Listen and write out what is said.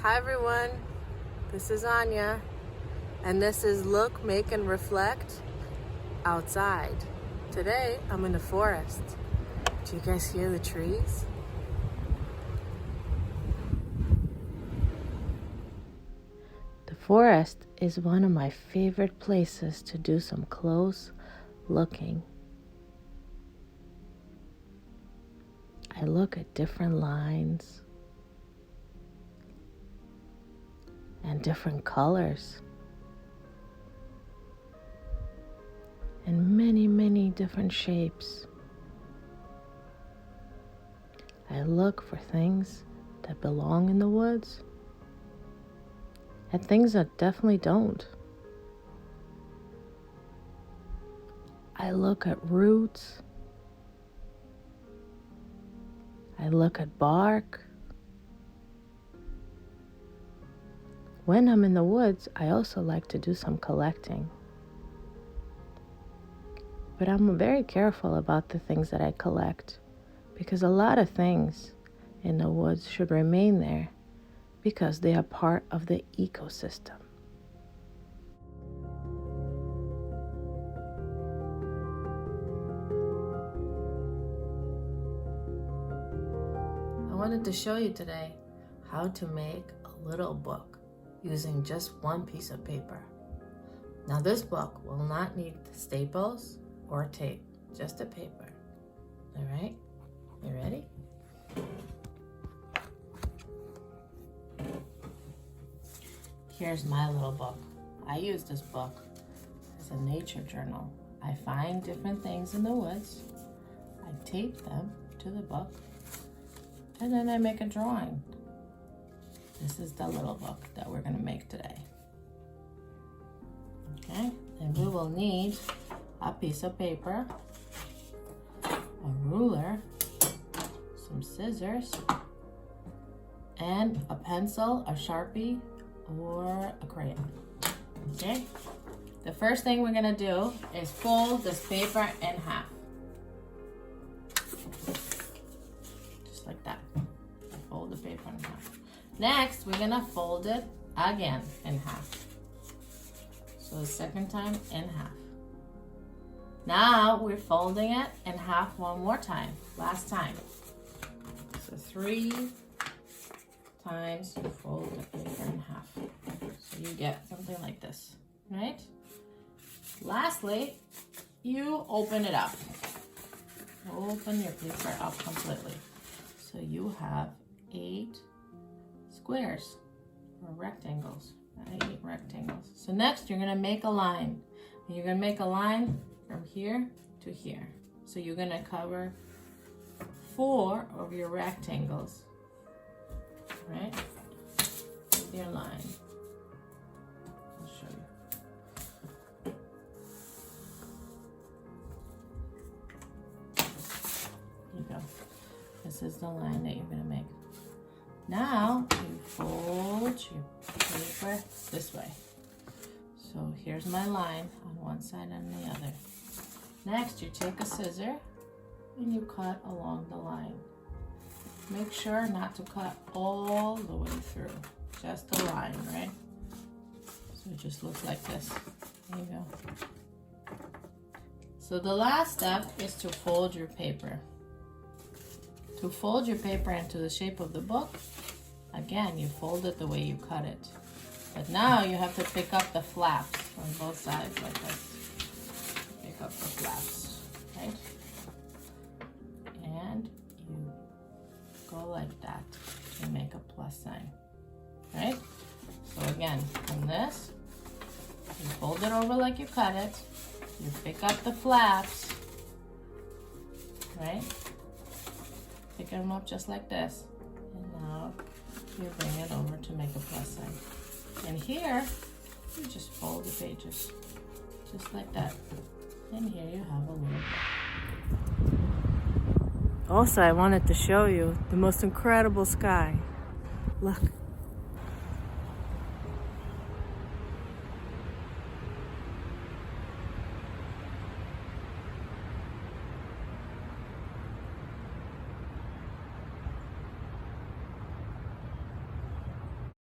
Hi everyone, this is Anya, and this is Look, Make, and Reflect outside. Today, I'm in the forest. Do you guys hear the trees? The forest is one of my favorite places to do some close looking. I look at different lines and different colors and many different shapes. I look for things that belong in the woods and things that definitely don't. I look at roots. I look at bark. When I'm in the woods, I also like to do some collecting. But I'm very careful about the things that I collect because a lot of things in the woods should remain there because they are part of the ecosystem. I wanted to show you today how to make a little book using just one piece of paper. Now this book will not need staples or tape, just a paper. All right, you ready? Here's my little book. I use this book as a nature journal. I find different things in the woods, I tape them to the book, and then I make a drawing. This is the little book that we're gonna make today. Okay, and we will need a piece of paper, a ruler, some scissors, and a pencil, a Sharpie, or a crayon. Okay, the first thing we're gonna do is fold this paper in half. Just like that. Fold the paper in half. Next, we're gonna fold it again in half. So the second time in half. Now we're folding it in half one more time, last time. So 3 times you fold the paper in half. So you get something like this, right? Lastly, you open it up. Open your paper up completely. So you have 8 squares or rectangles, right? 8 rectangles. So next you're gonna make a line. And you're gonna make a line from here to here. So you're gonna cover 4 of your rectangles, right? With your line. I'll show you. There you go. This is the line that you're gonna make. Now you fold your paper this way. So here's my line on one side and the other. Next, you take a scissor and you cut along the line. Make sure not to cut all the way through, just a line, right? So it just looks like this. There you go. So the last step is to fold your paper. To fold your paper into the shape of the book, again, you fold it the way you cut it. But now you have to pick up the flaps on both sides like this. Pick up the flaps, right? And you go like that to make a plus sign, right? So again, from this, you fold it over like you cut it. You pick up the flaps, right? Pick them up just like this. And now you bring it over to make a plus sign. And here, you just fold the pages, just like that. And here you have a little book. Also, I wanted to show you the most incredible sky. Look,